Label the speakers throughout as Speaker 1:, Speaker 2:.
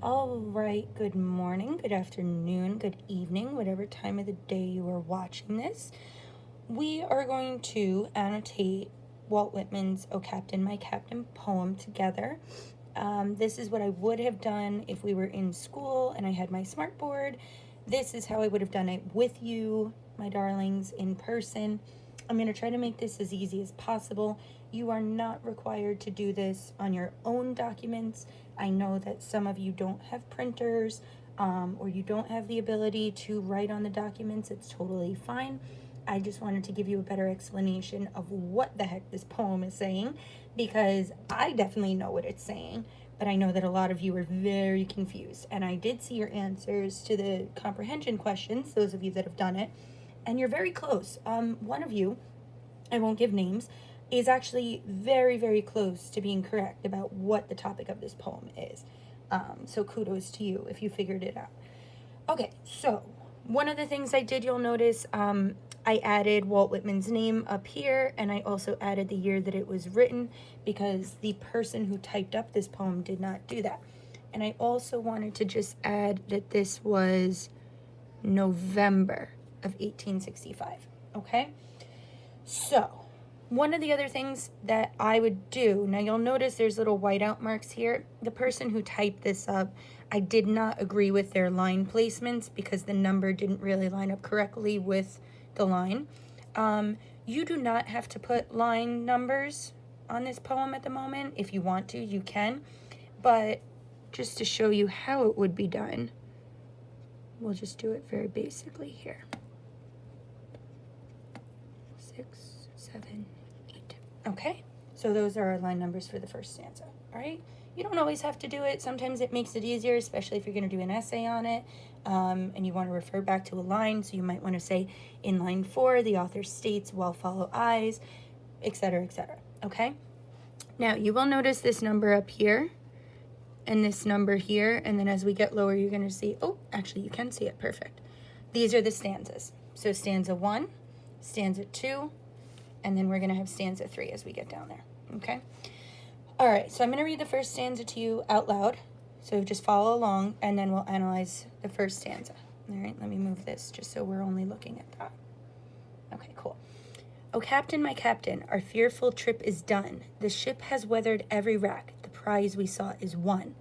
Speaker 1: All right, good morning, good afternoon, good evening, whatever time of the day you are watching this. We are going to annotate Walt Whitman's O Captain, My Captain poem together. This is what I would have done if we were in school and I had my smartboard. This is how I would have done it with you, my darlings, in person. I'm going to try to make this as easy as possible. You are not required to do this on your own documents. I know that some of you don't have printers or you don't have the ability to write on the documents. It's totally fine. I just wanted to give you a better explanation of what the heck this poem is saying, because I definitely know what it's saying, but I know that a lot of you are very confused. And I did see your answers to the comprehension questions, those of you that have done it, and you're very close. One of you, I won't give names, is actually very, very close to being correct about what the topic of this poem is. So kudos to you if you figured it out. Okay, so one of the things I did, you'll notice, I added Walt Whitman's name up here, and I also added the year that it was written because the person who typed up this poem did not do that. And I also wanted to just add that this was November of 1865, okay? So, one of the other things that I would do, now you'll notice there's little whiteout marks here. The person who typed this up, I did not agree with their line placements because the number didn't really line up correctly with the line. You do not have to put line numbers on this poem at the moment. If you want to, you can. But just to show you how it would be done, we'll just do it very basically here. 6, 7, 8. Okay, so those are our line numbers for the first stanza. All right, you don't always have to do it. Sometimes it makes it easier, especially if you're going to do an essay on it, and you want to refer back to a line. So you might want to say, in line 4, the author states, "Well, follow eyes," etc., etc. Okay, now you will notice this number up here and this number here, and then as we get lower, you're going to see, oh, actually you can see it, perfect. These are the stanzas. So stanza 1, stanza 2, and then we're going to have stanza 3 as we get down there, okay? All right, so I'm going to read the first stanza to you out loud, so just follow along, and then we'll analyze the first stanza. All right, let me move this just so we're only looking at that. Okay, cool. O Captain, my Captain, our fearful trip is done. The ship has weathered every wreck. The prize we sought is won.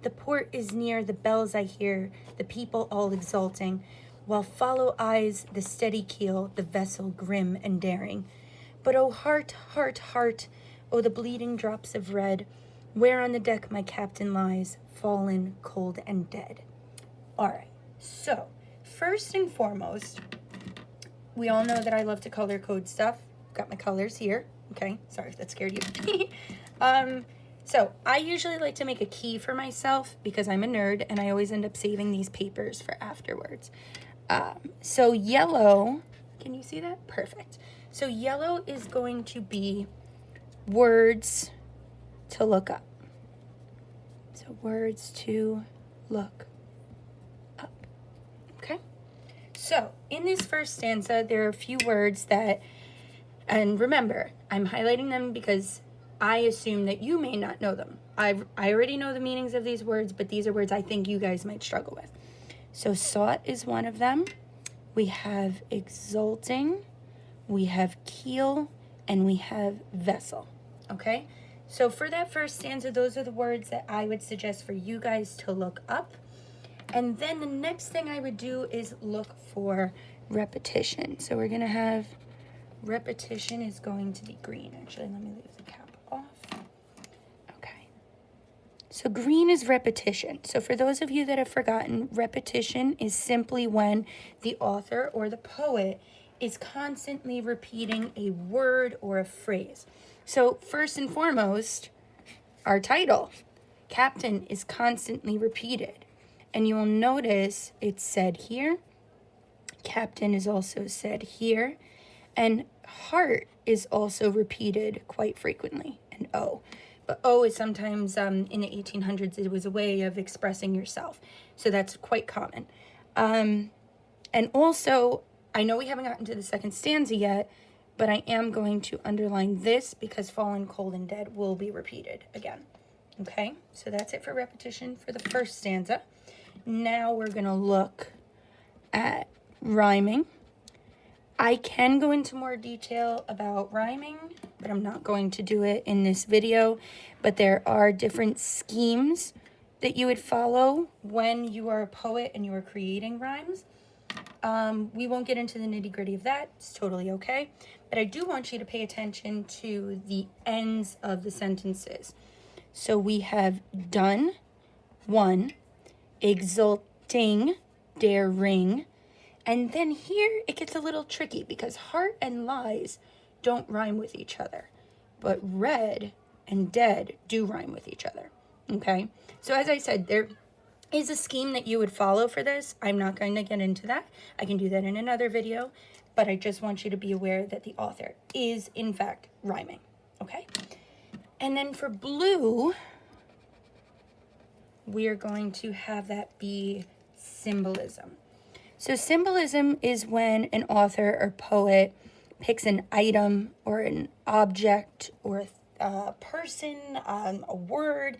Speaker 1: The port is near, the bells I hear, the people all exulting, while follow eyes the steady keel, the vessel grim and daring. But oh heart, heart, heart, oh the bleeding drops of red, where on the deck my captain lies, fallen, cold, and dead. All right, so first and foremost, we all know that I love to color code stuff. Got my colors here. Okay, sorry if that scared you. So I usually like to make a key for myself because I'm a nerd and I always end up saving these papers for afterwards. So yellow, can you see that? Perfect. So yellow is going to be words to look up. So words to look up. Okay? So in this first stanza, there are a few words that, and remember, I'm highlighting them because I assume that you may not know them. I already know the meanings of these words, but these are words I think you guys might struggle with. So sought is one of them. We have exulting, we have keel, and we have vessel. Okay? So for that first stanza, those are the words that I would suggest for you guys to look up. And then the next thing I would do is look for repetition. So we're going to have repetition is going to be green. Actually, let me leave the cap off. Okay. So green is repetition. So for those of you that have forgotten, repetition is simply when the author or the poet is constantly repeating a word or a phrase. So first and foremost, our title, Captain, is constantly repeated. And you will notice it's said here. Captain is also said here. And heart is also repeated quite frequently. And O. But O is sometimes, in the 1800s, it was a way of expressing yourself. So that's quite common. And also, I know we haven't gotten to the second stanza yet, but I am going to underline this because fallen, cold, and dead will be repeated again. Okay, so that's it for repetition for the first stanza. Now we're going to look at rhyming. I can go into more detail about rhyming, but I'm not going to do it in this video. But there are different schemes that you would follow when you are a poet and you are creating rhymes. We won't get into the nitty-gritty of that. It's totally okay. But I do want you to pay attention to the ends of the sentences. So we have done, one, exulting, daring. And then here it gets a little tricky because heart and lies don't rhyme with each other. But red and dead do rhyme with each other. Okay? So as I said, there is a scheme that you would follow for this. I'm not going to get into that. I can do that in another video. But I just want you to be aware that the author is, in fact, rhyming. Okay? And then for blue, we are going to have that be symbolism. So symbolism is when an author or poet picks an item or an object or a person, a word.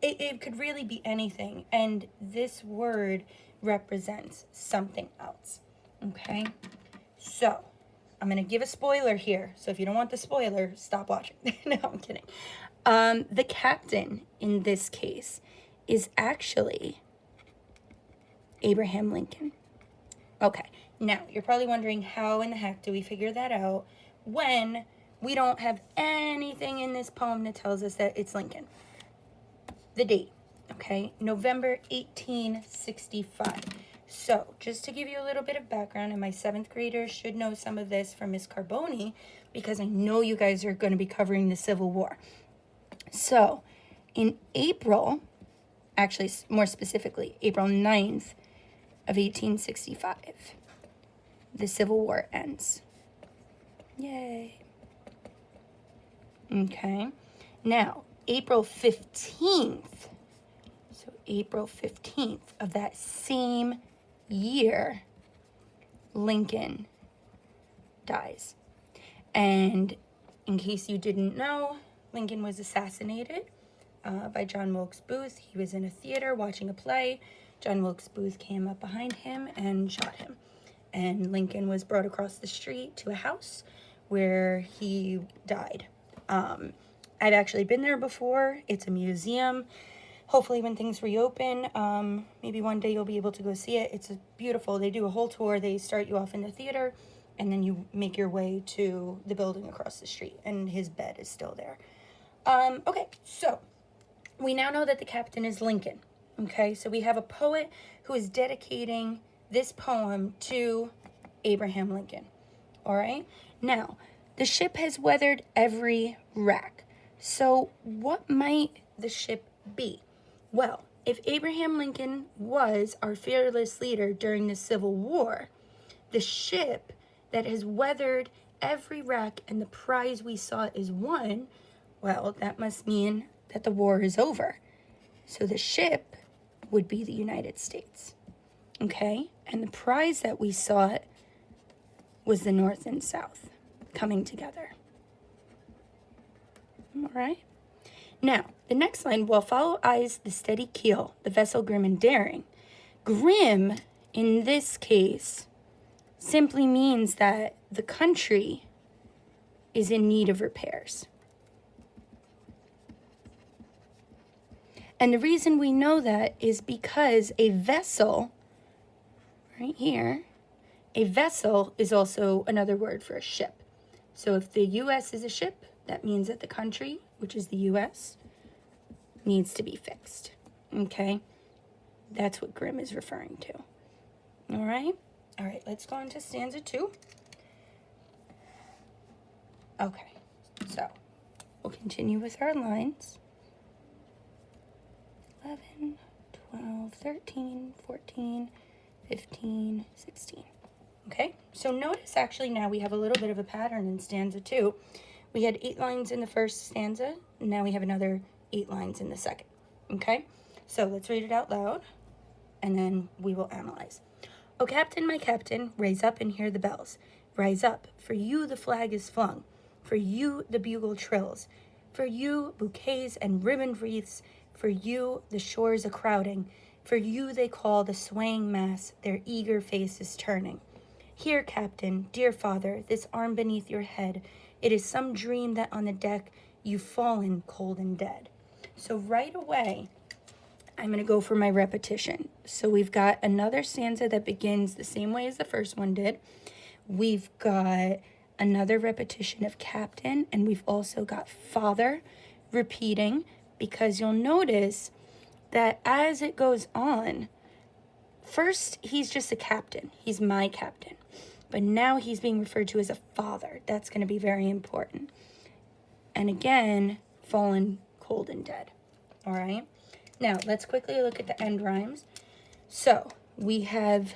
Speaker 1: It could really be anything. And this word represents something else. Okay? So, I'm going to give a spoiler here. So if you don't want the spoiler, stop watching. No, I'm kidding. The captain in this case is actually Abraham Lincoln. Okay, now you're probably wondering how in the heck do we figure that out when we don't have anything in this poem that tells us that it's Lincoln. The date, okay, November 1865. So, just to give you a little bit of background, and my 7th graders should know some of this from Miss Carboni, because I know you guys are going to be covering the Civil War. So, in April, actually more specifically, April 9th of 1865, the Civil War ends. Yay. Okay. Now, April 15th, so April 15th of that same year, Lincoln dies. And in case you didn't know, Lincoln was assassinated by John Wilkes Booth. He was in a theater watching a play. John Wilkes Booth came up behind him and shot him. And Lincoln was brought across the street to a house where he died. I've actually been there before. It's a museum. Hopefully when things reopen, maybe one day you'll be able to go see it. It's beautiful. They do a whole tour. They start you off in the theater, and then you make your way to the building across the street, and his bed is still there. Okay, so we now know that the captain is Lincoln. Okay, so we have a poet who is dedicating this poem to Abraham Lincoln. All right, now the ship has weathered every wreck. So what might the ship be? Well, if Abraham Lincoln was our fearless leader during the Civil War, the ship that has weathered every wreck and the prize we sought is won, well, that must mean that the war is over. So the ship would be the United States. Okay? And the prize that we sought was the North and South coming together. All right? Now, the next line, while follow eyes the steady keel, the vessel grim and daring. Grim, in this case, simply means that the country is in need of repairs. And the reason we know that is because a vessel, right here, a vessel is also another word for a ship. So if the U.S. is a ship, that means that the country, which is the U.S., needs to be fixed. Okay? That's what grim is referring to. All right? All right, let's go on to stanza 2. Okay, so we'll continue with our lines. 11, 12, 13, 14, 15, 16. Okay, so notice actually now we have a little bit of a pattern in stanza 2. We had 8 lines in the first stanza, and now we have another 8 lines in the second. Okay, so let's read it out loud, and then we will analyze. O captain, my captain, raise up and hear the bells. Rise up, for you the flag is flung, for you the bugle trills. For you, bouquets and ribbon wreaths. For you, the shores a crowding. For you, they call the swaying mass, their eager faces turning. Here, Captain, dear father, this arm beneath your head. It is some dream that on the deck you've fallen cold and dead. So right away, I'm going to go for my repetition. So we've got another stanza that begins the same way as the first one did. We've got another repetition of captain, and we've also got father repeating, because you'll notice that as it goes on, first he's just a captain. He's my captain. But now he's being referred to as a father. That's going to be very important. And again, fallen cold and dead. All right? Now, let's quickly look at the end rhymes. So, we have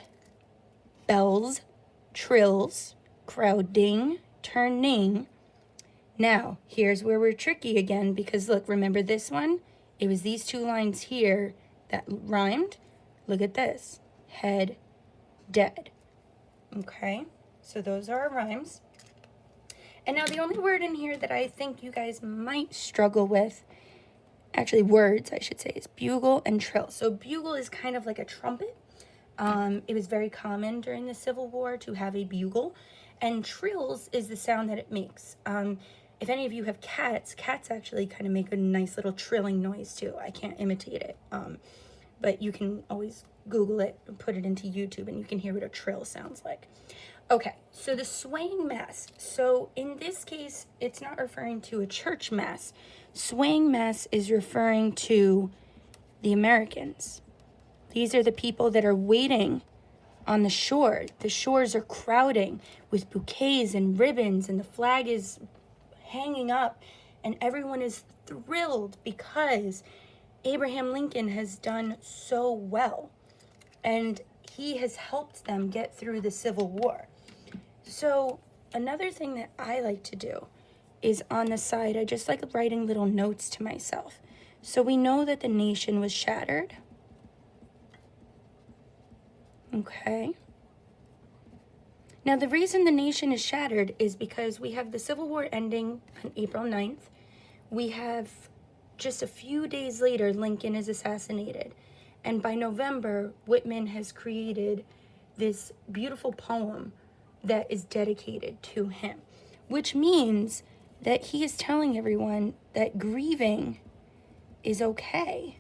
Speaker 1: bells, trills, crowding, turning. Now, here's where we're tricky again, because look, remember this one? It was these two lines here that rhymed. Look at this. Head, dead. Okay, so those are our rhymes. And now the only word in here that I think you guys might struggle with, actually words I should say, is bugle and trill. So bugle is kind of like a trumpet. It was very common during the Civil War to have a bugle. And trills is the sound that it makes. If any of you have cats, cats actually kind of make a nice little trilling noise too. I can't imitate it. But you can always Google it and put it into YouTube and you can hear what a trill sounds like. Okay, so the swaying mass. So in this case, it's not referring to a church mass. Swaying mass is referring to the Americans. These are the people that are waiting on the shore. The shores are crowding with bouquets and ribbons, and the flag is hanging up, and everyone is thrilled because Abraham Lincoln has done so well, and he has helped them get through the Civil War. So another thing that I like to do is on the side, I just like writing little notes to myself. So we know that the nation was shattered. Okay. Now the reason the nation is shattered is because we have the Civil War ending on April 9th. We have just a few days later, Lincoln is assassinated. And by November, Whitman has created this beautiful poem that is dedicated to him, which means that he is telling everyone that grieving is okay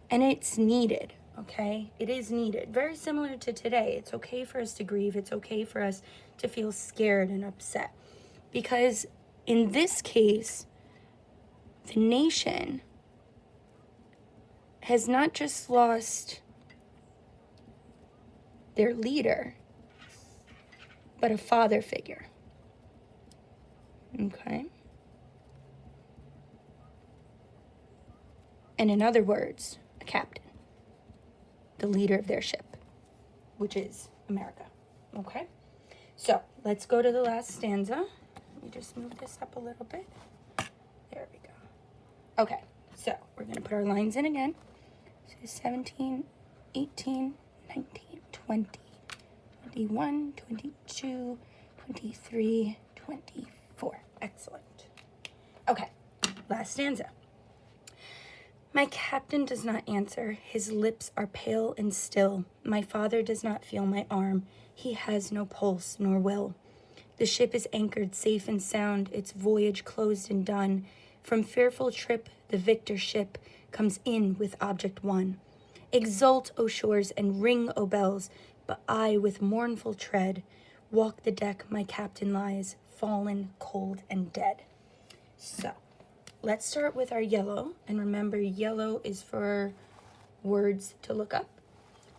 Speaker 1: and it's needed. Okay, it is needed. Very similar to today. It's okay for us to grieve. It's okay for us to feel scared and upset. Because in this case, the nation has not just lost their leader, but a father figure. Okay? And in other words, a captain. The leader of their ship, which is America. Okay? So, let's go to the last stanza. Let me just move this up a little bit. There we go. Okay, so we're going to put our lines in again. So 17, 18, 19, 20, 21, 22, 23, 24. Excellent. Okay, last stanza. My captain does not answer. His lips are pale and still. My father does not feel my arm. He has no pulse nor will. The ship is anchored safe and sound, its voyage closed and done. From fearful trip, the victor ship comes in with object won. Exult, O shores, and ring, O bells, but I, with mournful tread, walk the deck my captain lies, fallen, cold, and dead. So, let's start with our yellow, and remember, yellow is for words to look up.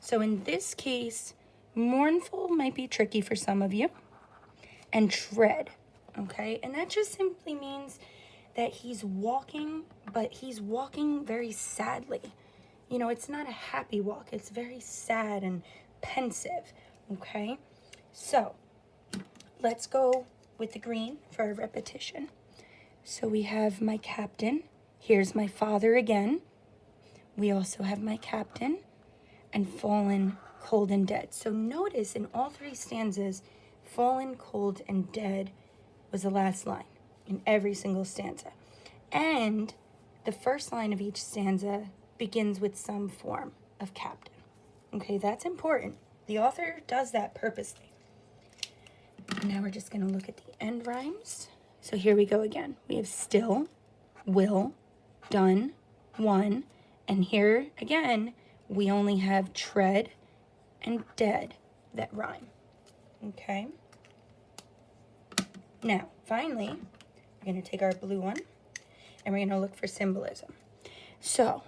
Speaker 1: So in this case, mournful might be tricky for some of you, and tread, okay? And that just simply means that he's walking, but he's walking very sadly. You know, it's not a happy walk. It's very sad and pensive, okay? So let's go with the green for a repetition. So we have my captain. Here's my father again. We also have my captain and fallen, cold, and dead. So notice in all three stanzas, fallen, cold, and dead was the last line in every single stanza. And the first line of each stanza begins with some form of captain. Okay, that's important. The author does that purposely. Now we're just going to look at the end rhymes. So here we go again. We have still, will, done, won, and here again we only have tread and dead that rhyme. Okay? Now, finally, we're going to take our blue one and we're going to look for symbolism. So,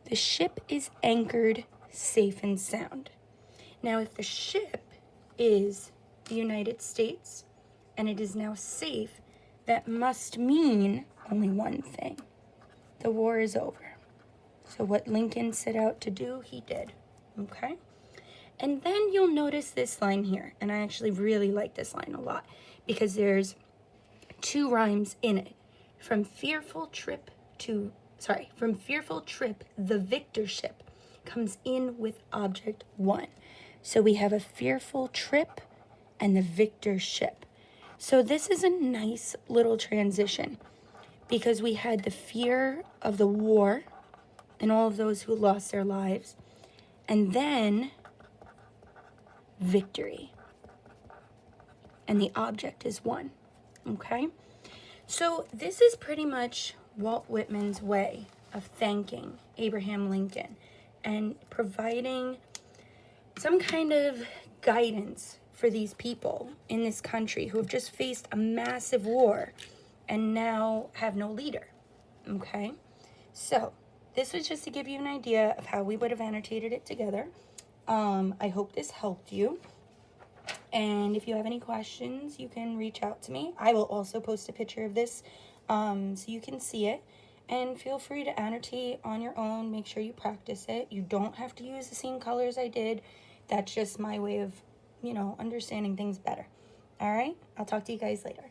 Speaker 1: the ship is anchored safe and sound. Now, if the ship is the United States and it is now safe, that must mean only one thing. The war is over. So what Lincoln set out to do, he did. Okay? And then you'll notice this line here, and I actually really like this line a lot because there's two rhymes in it. From fearful trip, the victor ship comes in with object one. So we have a fearful trip and the victor ship. So this is a nice little transition because we had the fear of the war and all of those who lost their lives, and then victory. And the object is one. Okay? So this is pretty much Walt Whitman's way of thanking Abraham Lincoln and providing some kind of guidance for these people in this country who have just faced a massive war and now have no leader. Okay? So this was just to give you an idea of how we would have annotated it together. I hope this helped you. And if you have any questions, you can reach out to me. I will also post a picture of this so you can see it. And feel free to annotate on your own. Make sure you practice it. You don't have to use the same colors I did. That's just my way of, understanding things better. All right? I'll talk to you guys later.